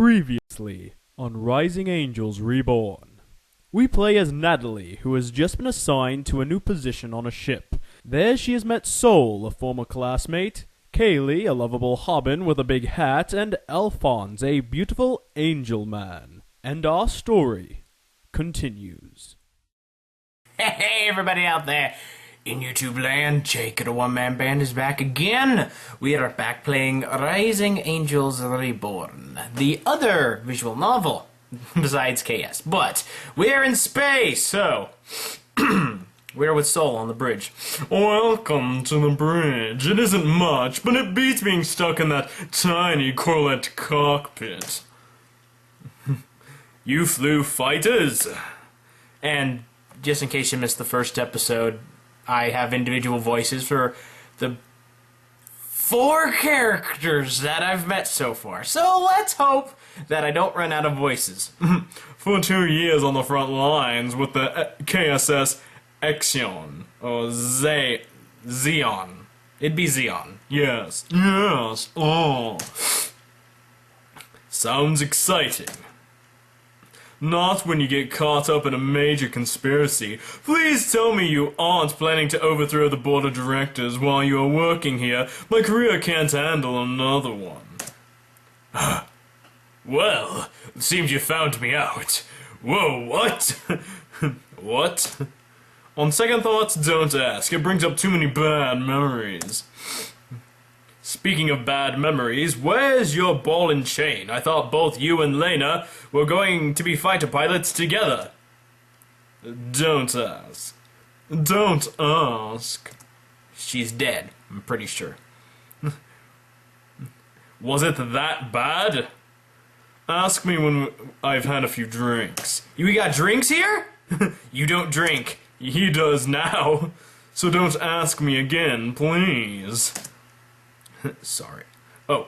Previously on Rising Angels Reborn. We play as Natalie, who has just been assigned to a new position on a ship. There she has met Sol, a former classmate, Kaylee, a lovable hobbin with a big hat, and Alphonse, a beautiful angel man. And our story continues. Hey everybody out there in YouTube land, JAC at OneManBand is back again. We are back playing Rising Angels Reborn, the other visual novel besides KS. But we're in space, so we're with Sol on the bridge. Welcome to the bridge. It isn't much, but it beats being stuck in that tiny Corvette cockpit. You flew fighters. And just in case you missed the first episode, I have individual voices for the 4 characters that I've met so far. So let's hope that I don't run out of voices. For 2 years on the front lines with the KSS Exion, or Zeon. It'd be Zeon. Yes. Yes. Oh. Sounds exciting. Not when you get caught up in a major conspiracy. Please tell me you aren't planning to overthrow the board of directors while you are working here. My career can't handle another one. Well, it seems you found me out. Whoa, what? What? On second thoughts, don't ask. It brings up too many bad memories. Speaking of bad memories, where's your ball and chain? I thought both you and Lena were going to be fighter pilots together. Don't ask. Don't ask. She's dead, I'm pretty sure. Was it that bad? Ask me when I've had a few drinks. You got drinks here? You don't drink. He does now. So don't ask me again, please. Sorry. Oh,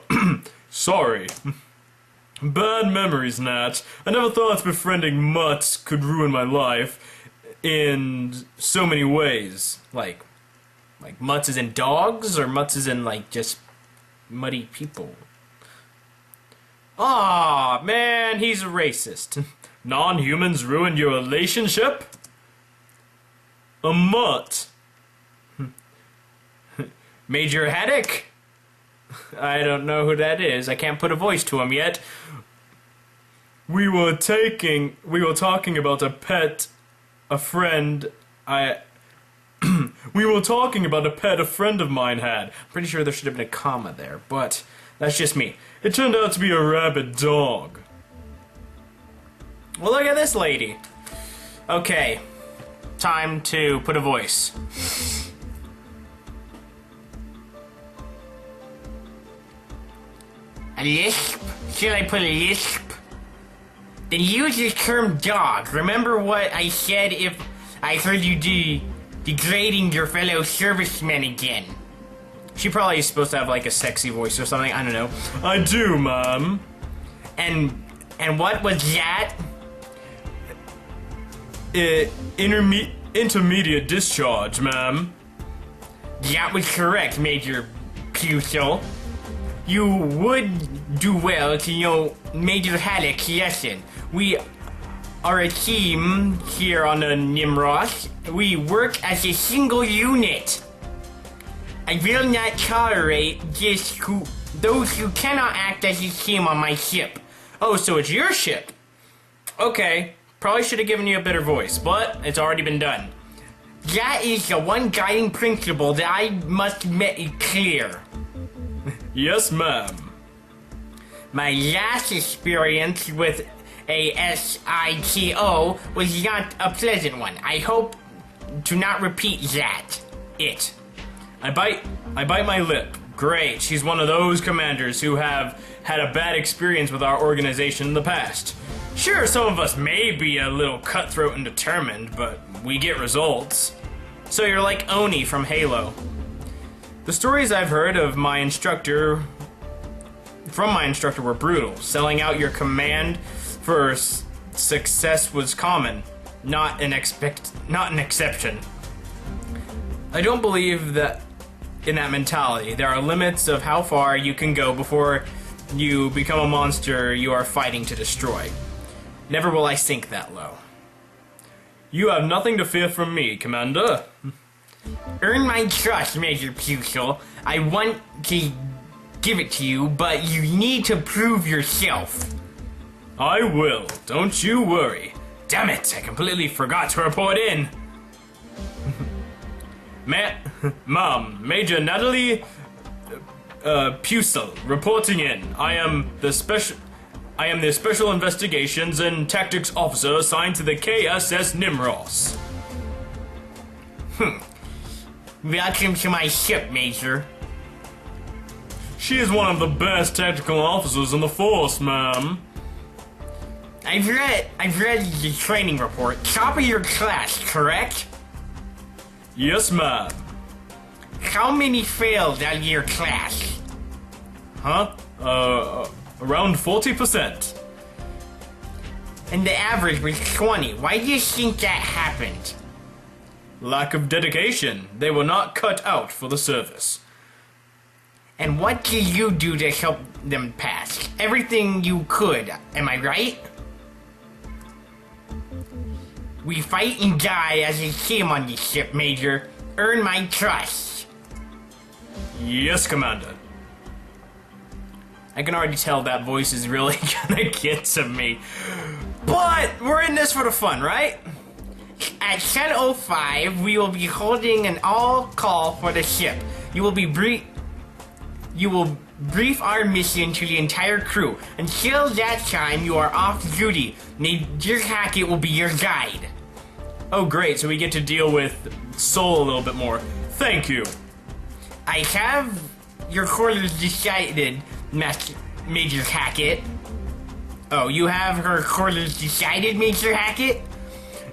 sorry. Bad memories, Nat. I never thought befriending mutts could ruin my life in so many ways. Like mutts as in dogs, or mutts as in, like, just muddy people? Aw, man, he's a racist. Non-humans ruined your relationship? A mutt. Major Haddock? I don't know who that is. I can't put a voice to him yet. We were talking about a friend of mine had. I'm pretty sure there should have been a comma there, but that's just me. It turned out to be a rabid dog. Well, look at this lady. Okay, time to put a voice. A lisp? Should I put a lisp? Then use the term dog. Remember what I said if I heard you degrading your fellow servicemen again. She probably is supposed to have like a sexy voice or something, I don't know. I do, Mom. And what was that? Intermediate discharge, ma'am. That was correct, Major Pucil. You would do well to know Major Haddock's lesson. We are a team here on the Nimros. We work as a single unit. I will not tolerate those who cannot act as a team on my ship. Oh, so it's your ship? Okay, probably should have given you a better voice, but it's already been done. That is the one guiding principle that I must make clear. Yes, ma'am. My last experience with a SITO was not a pleasant one. I hope to not repeat that. I bite my lip. Great, she's one of those commanders who have had a bad experience with our organization in the past. Sure, some of us may be a little cutthroat and determined, but we get results. So you're like Oni from Halo. The stories I've heard of from my instructor were brutal. Selling out your command for success was common, not an exception. I don't believe that in that mentality. There are limits of how far you can go before you become a monster you are fighting to destroy. Never will I sink that low. You have nothing to fear from me, Commander. Earn my trust, Major Pupil. I want to give it to you, but you need to prove yourself. I will. Don't you worry. Damn it, I completely forgot to report in. Mom, Major Natalie Pusel, reporting in. I am the Special Investigations and Tactics Officer assigned to the KSS Nimros. Welcome to my ship, Major. She is one of the best tactical officers in the force, ma'am. I've read the training report. Top of your class, correct? Yes, ma'am. How many failed out of your class? Huh? Around 40%. And the average was 20. Why do you think that happened? Lack of dedication. They were not cut out for the service. And what did you do to help them pass? Everything you could, am I right? We fight and die as a team on this ship, Major. Earn my trust. Yes, Commander. I can already tell that voice is really gonna get to me. But we're in this for the fun, right? At 10:05, we will be holding an all-call for the ship. You will brief our mission to the entire crew. Until that time, you are off duty. Major Hackett will be your guide. Oh, great, so we get to deal with Soul a little bit more. Thank you. I have your quarters decided, Major Hackett. Oh, you have her quarters decided, Major Hackett?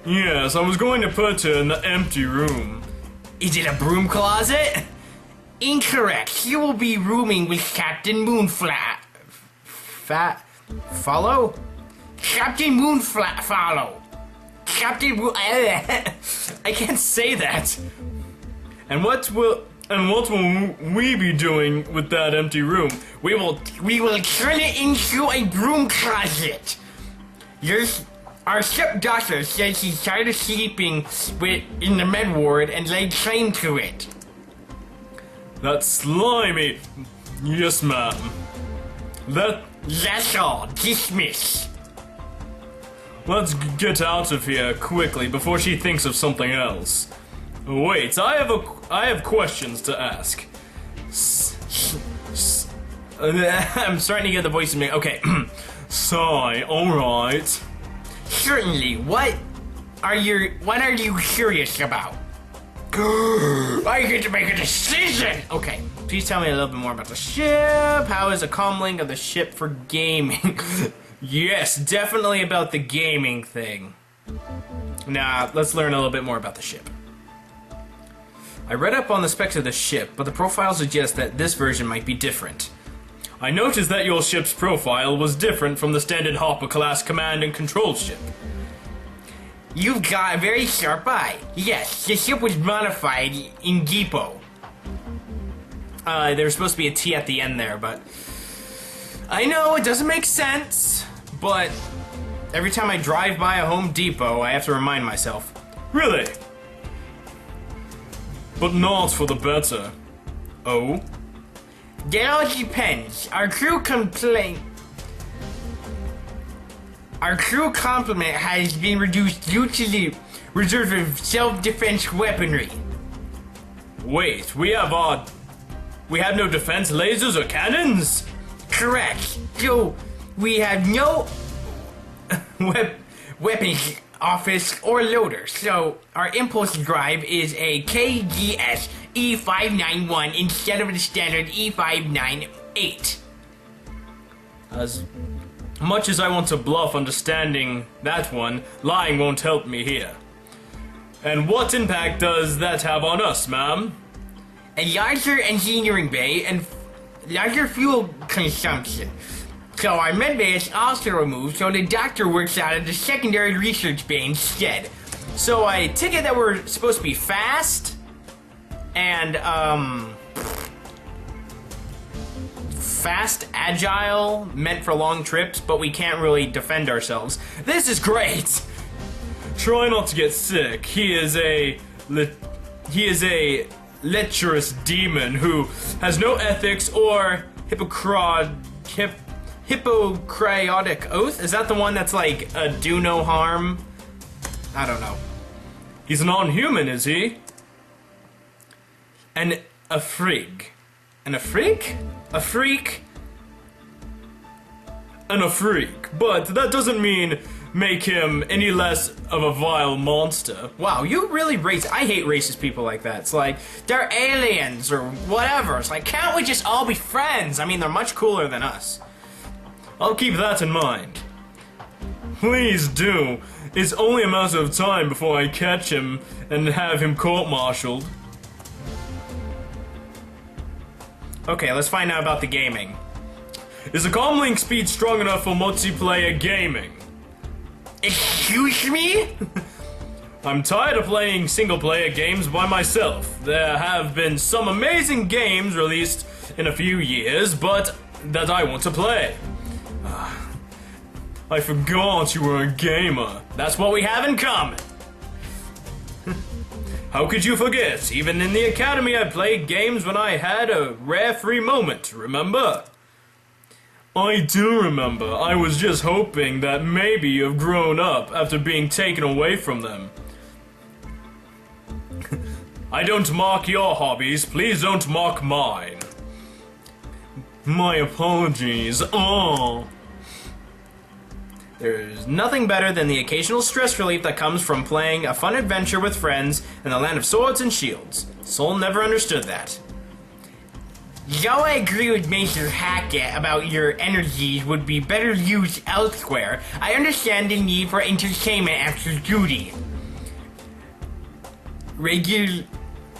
Yes, I was going to put her in the empty room. Is it a broom closet? Incorrect. She will be rooming with Captain Moonflat. Follow? Captain Moonflat follow. Captain I can't say that. And what will we be doing with that empty room? We will turn it into a broom closet. Our ship doctor says he's tired of sleeping in the med ward and laid claim to it. That's slimy. Yes, ma'am. That's all. Dismiss. Let's get out of here quickly before she thinks of something else. Wait, I have questions to ask. I'm starting to get the voice in me. Okay. Sigh, alright. Certainly. What are you curious about? I get to make a decision! Okay, please tell me a little bit more about the ship. How is the comlink of the ship for gaming? Yes, definitely about the gaming thing. Now, let's learn a little bit more about the ship. I read up on the specs of the ship, but the profile suggests that this version might be different. I noticed that your ship's profile was different from the standard Hopper-class command and control ship. You've got a very sharp eye. Yes, the ship was modified in Depot. There was supposed to be a T at the end there, but... I know, it doesn't make sense, but... Every time I drive by a Home Depot, I have to remind myself. Really? But not for the better. Oh? That all depends. Our crew complement has been reduced due to the reserve of self-defense weaponry. Wait, we have no defense lasers or cannons? Correct. So, we have no weapons office or loader. So, our impulse drive is a KDS E591 instead of the standard E598. As much as I want to bluff understanding that one, lying won't help me here. And what impact does that have on us, ma'am? A larger engineering bay and larger fuel consumption. So our med bay is also removed, so the doctor works out of the secondary research bay instead. So I take it that we're supposed to be fast and fast, agile, meant for long trips, but we can't really defend ourselves. This is great! Try not to get sick. He is a lecherous demon who has no ethics or Hippocratic oath? Is that the one that's like, do no harm? I don't know. He's non-human, is he? And a freak. And a freak? A freak? And a freak. But that doesn't mean make him any less of a vile monster. Wow, you really I hate racist people like that. It's like, they're aliens or whatever. It's like, can't we just all be friends? I mean, they're much cooler than us. I'll keep that in mind. Please do. It's only a matter of time before I catch him and have him court-martialed. Okay, let's find out about the gaming. Is the comlink speed strong enough for multiplayer gaming? Excuse me? I'm tired of playing single-player games by myself. There have been some amazing games released in a few years, but that I want to play. I forgot you were a gamer. That's what we have in common. How could you forget? Even in the academy I played games when I had a rare free moment, remember? I do remember. I was just hoping that maybe you've grown up after being taken away from them. I don't mock your hobbies, please don't mock mine. My apologies. Oh. There's nothing better than the occasional stress relief that comes from playing a fun adventure with friends in the land of swords and shields. Soul never understood that. Though I agree with Major Hackett about your energies would be better used elsewhere, I understand the need for entertainment after duty.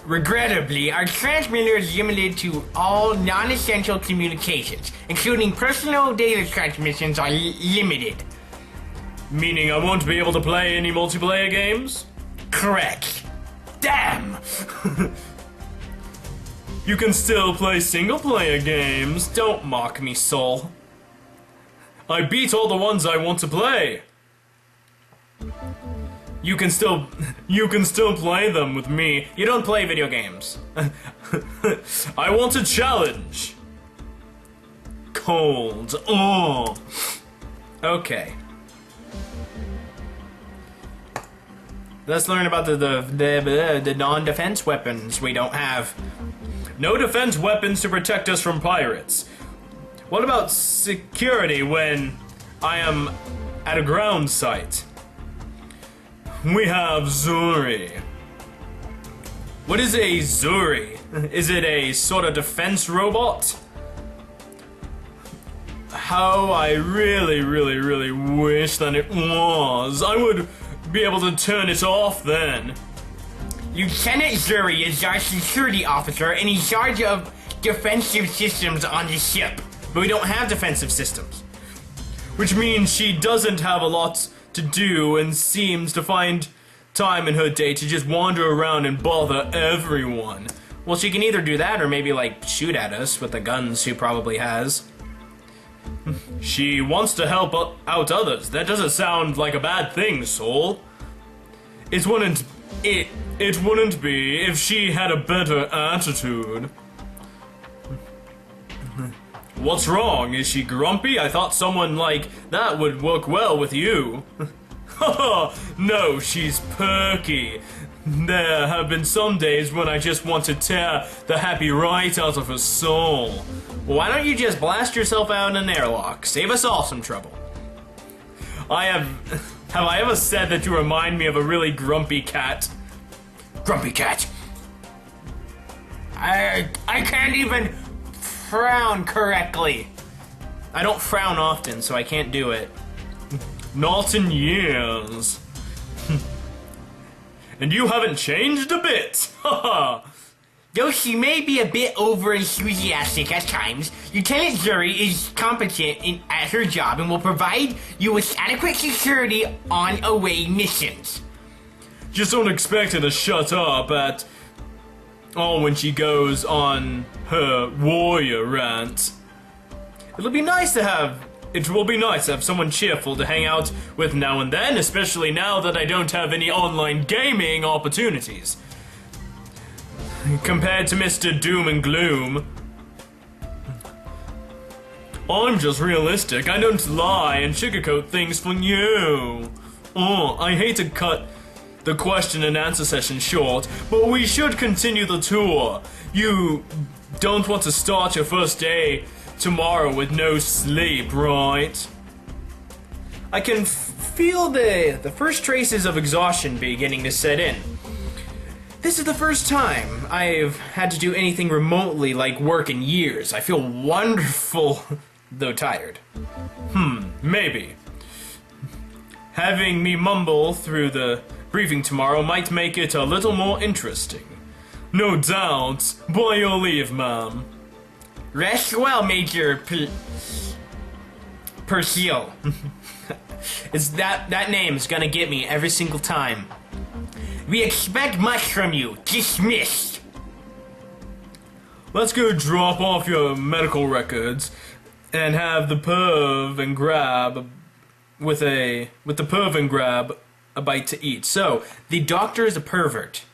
Regrettably, our transmitter is limited to all non-essential communications, including personal data transmissions are limited. Meaning I won't be able to play any multiplayer games? Correct. Damn! You can still play single-player games. Don't mock me, Soul. I beat all the ones I want to play. You can still play them with me. You don't play video games. I want a challenge. Cold. Oh. Okay. Let's learn about the non-defense weapons we don't have. No defense weapons to protect us from pirates. What about security when I am at a ground site? We have Zuri. What is a Zuri? Is it a sort of defense robot? How I really wish that it was. I would be able to turn it off then. Lieutenant Zuri is our security officer and he's in charge of defensive systems on the ship. But we don't have defensive systems. Which means she doesn't have a lot to do and seems to find time in her day to just wander around and bother everyone. Well, she can either do that or maybe, like, shoot at us with the guns she probably has. She wants to help out others. That doesn't sound like a bad thing, Soul. It wouldn't be if she had a better attitude. What's wrong? Is she grumpy? I thought someone like that would work well with you. No, she's perky. There have been some days when I just want to tear the happy right out of her soul. Why don't you just blast yourself out in an airlock? Save us all some trouble. Have I ever said that you remind me of a really grumpy cat? Grumpy cat. I can't even frown correctly. I don't frown often, so I can't do it. Not in years. And you haven't changed a bit. Haha. Though she may be a bit over-enthusiastic at times, Lieutenant Zuri is competent at her job and will provide you with adequate security on away missions. Just don't expect her to shut up when she goes on her warrior rant. It will be nice to have someone cheerful to hang out with now and then, especially now that I don't have any online gaming opportunities. Compared to Mr. Doom and Gloom, I'm just realistic. I don't lie and sugarcoat things for you. Oh, I hate to cut the question and answer session short, but we should continue the tour. You don't want to start your first day tomorrow with no sleep, right? I can feel the first traces of exhaustion beginning to set in. This is the first time I've had to do anything remotely like work in years. I feel wonderful, though tired. Maybe. Having me mumble through the briefing tomorrow might make it a little more interesting. No doubt. By your leave, ma'am. Rest well, Major Persil. It's that name is gonna get me every single time. We expect much from you. Dismissed. Let's go drop off your medical records and have the perv and grab a bite to eat. So, the doctor is a pervert.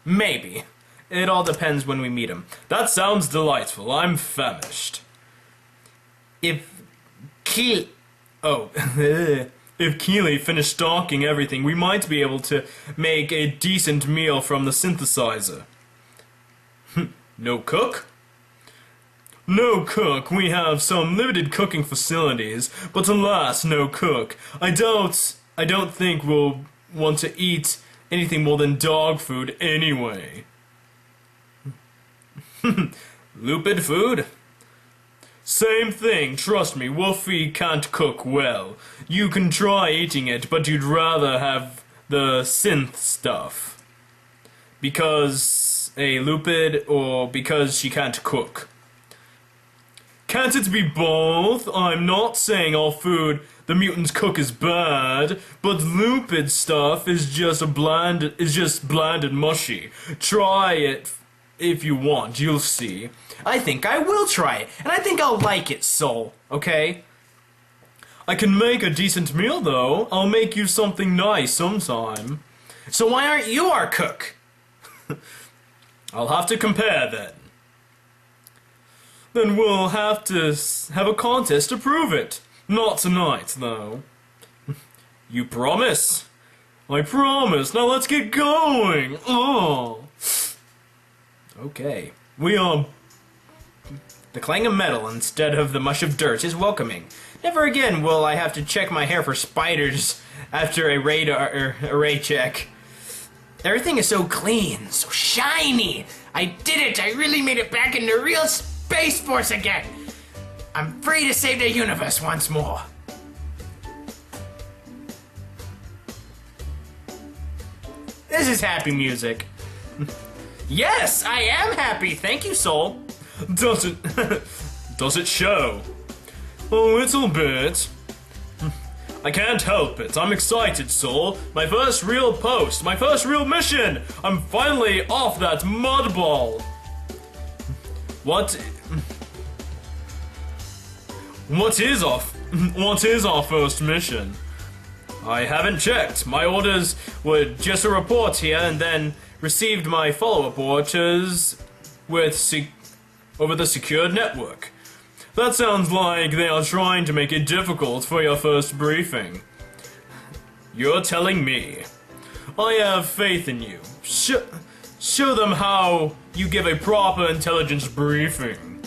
Maybe. It all depends when we meet him. That sounds delightful. I'm famished. If Keely finished stocking everything, we might be able to make a decent meal from the synthesizer. No cook? No cook. We have some limited cooking facilities, but alas, no cook. I don't think we'll want to eat anything more than dog food anyway. Lupid food? Same thing, trust me, Wolfie can't cook well. You can try eating it, but you'd rather have the synth stuff. Because a Lupid or because she can't cook? Can't it be both? I'm not saying all food the mutants cook is bad, but Lupid stuff is just bland and mushy. Try it if you want, you'll see. I think I will try it, and I think I'll like it, Soul, okay? I can make a decent meal, though. I'll make you something nice sometime. So why aren't you our cook? I'll have to compare, then. Then we'll have to have a contest to prove it. Not tonight, though. You promise? I promise. Now let's get going. Oh. Okay. The clang of metal instead of the mush of dirt is welcoming. Never again will I have to check my hair for spiders after a array check. Everything is so clean, so shiny. I did it. I really made it back into real Space Force again. I'm free to save the universe once more. This is happy music. Yes, I am happy. Thank you, Soul. Does it show? A little bit. I can't help it. I'm excited, Soul. My first real post. My first real mission. I'm finally off that mud ball. What is our first mission? I haven't checked. My orders were just a report here and then received my follow-up orders over the secured network. That sounds like they are trying to make it difficult for your first briefing. You're telling me. I have faith in you. Show them how you give a proper intelligence briefing.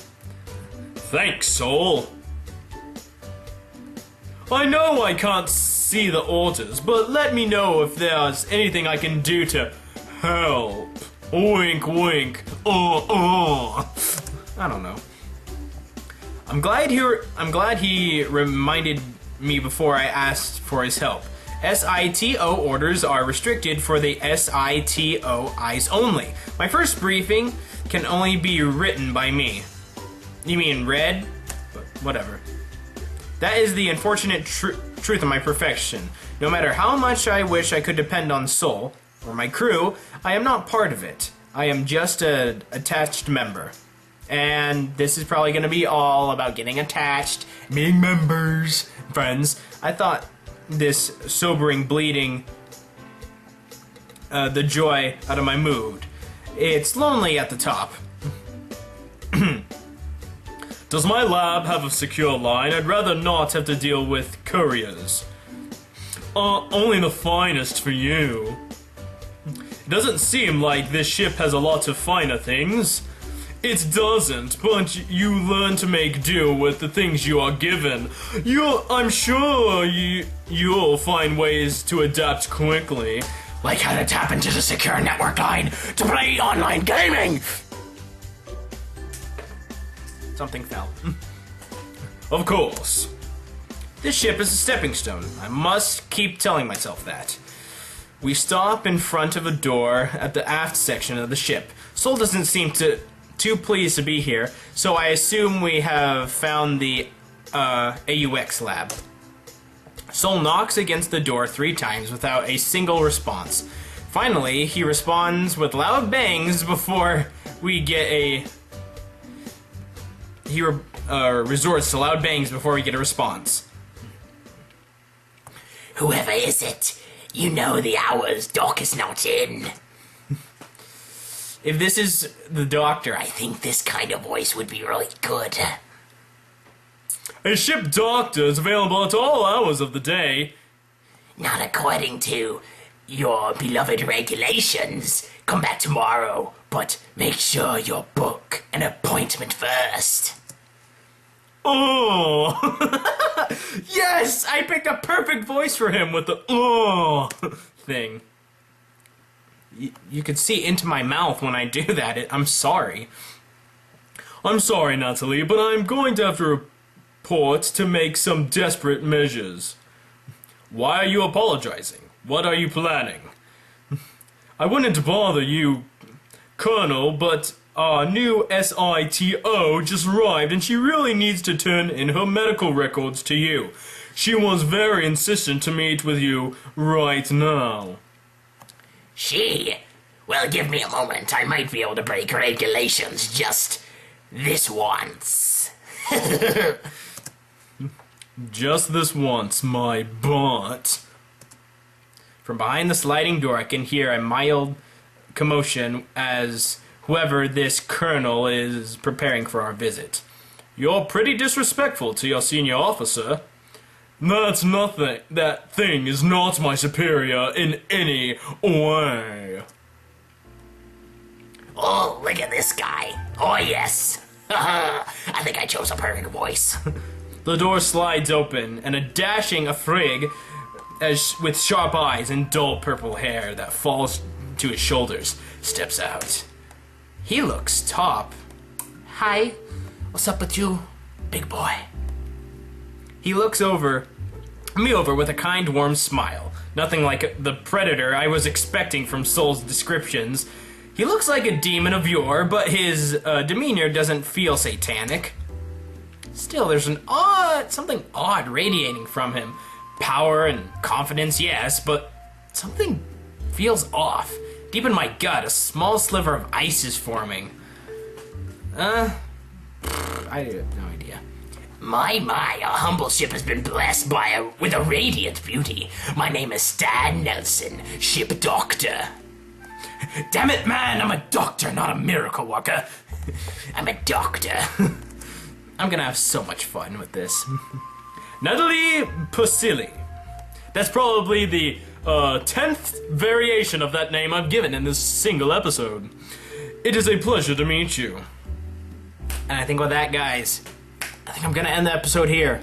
Thanks, Soul. I know I can't see the orders, but let me know if there's anything I can do to help. Wink, wink. I don't know. I'm glad he reminded me before I asked for his help. SITO orders are restricted for the SITO eyes only. My first briefing can only be written by me. You mean read? But whatever. That is the unfortunate truth of my profession. No matter how much I wish I could depend on Soul, or my crew, I am not part of it. I am just an attached member. And this is probably going to be all about getting attached, meeting members, friends. I thought this sobering bleeding the joy out of my mood. It's lonely at the top. Does my lab have a secure line? I'd rather not have to deal with couriers. Only the finest for you. It doesn't seem like this ship has a lot of finer things. It doesn't, but you learn to make do with the things you are given. I'm sure you'll find ways to adapt quickly. Like how to tap into the secure network line to play online gaming! Something fell. Of course. This ship is a stepping stone. I must keep telling myself that. We stop in front of a door at the aft section of the ship. Sol doesn't seem too pleased to be here, so I assume we have found the AUX lab. Sol knocks against the door 3 times without a single response. Finally, he responds with loud bangs before we get a... He resorts to loud bangs before we get a response. Whoever is it, you know the hour's dock is not in. If this is the doctor, I think this kind of voice would be really good. A ship doctor is available at all hours of the day. Not according to your beloved regulations. Come back tomorrow, but make sure you book an appointment first. Oh! Yes! I picked a perfect voice for him with the oh thing. You could see into my mouth when I do that. I'm sorry. I'm sorry, Natalie, but I'm going to have to report to make some desperate measures. Why are you apologizing? What are you planning? I wouldn't bother you, Colonel, but our new SITO just arrived and she really needs to turn in her medical records to you. She was very insistent to meet with you right now. She? Well, give me a moment. I might be able to break regulations just this once. Just this once, my butt. From behind the sliding door, I can hear a mild commotion as whoever this colonel is preparing for our visit. You're pretty disrespectful to your senior officer. That's nothing. That thing is not my superior in any way. Oh, look at this guy. Oh, yes. I think I chose a perfect voice. The door slides open, and a dashing Afrig with sharp eyes and dull purple hair that falls to his shoulders steps out. He looks top. Hi. What's up with you, big boy? He looks me over with a kind, warm smile. Nothing like the predator I was expecting from Sol's descriptions. He looks like a demon of yore, but his demeanor doesn't feel satanic. Still, there's something odd radiating from him. Power and confidence, yes, but something feels off. Deep in my gut, a small sliver of ice is forming. I have no idea. My, our humble ship has been blessed with a radiant beauty. My name is Stan Nelson, ship doctor. Damn it, man, I'm a doctor, not a miracle worker. I'm a doctor. I'm gonna have so much fun with this. Natalie Pusili. That's probably the 10th variation of that name I've given in this single episode. It is a pleasure to meet you. And I think with that, guys, I think I'm gonna end the episode here.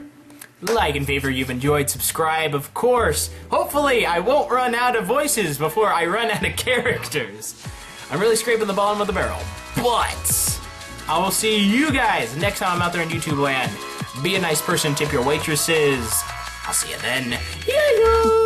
Like and favorite you've enjoyed, subscribe, of course. Hopefully I won't run out of voices before I run out of characters. I'm really scraping the bottom of the barrel. But I will see you guys next time I'm out there in YouTube land. Be a nice person, tip your waitresses. I'll see you then. Yeah.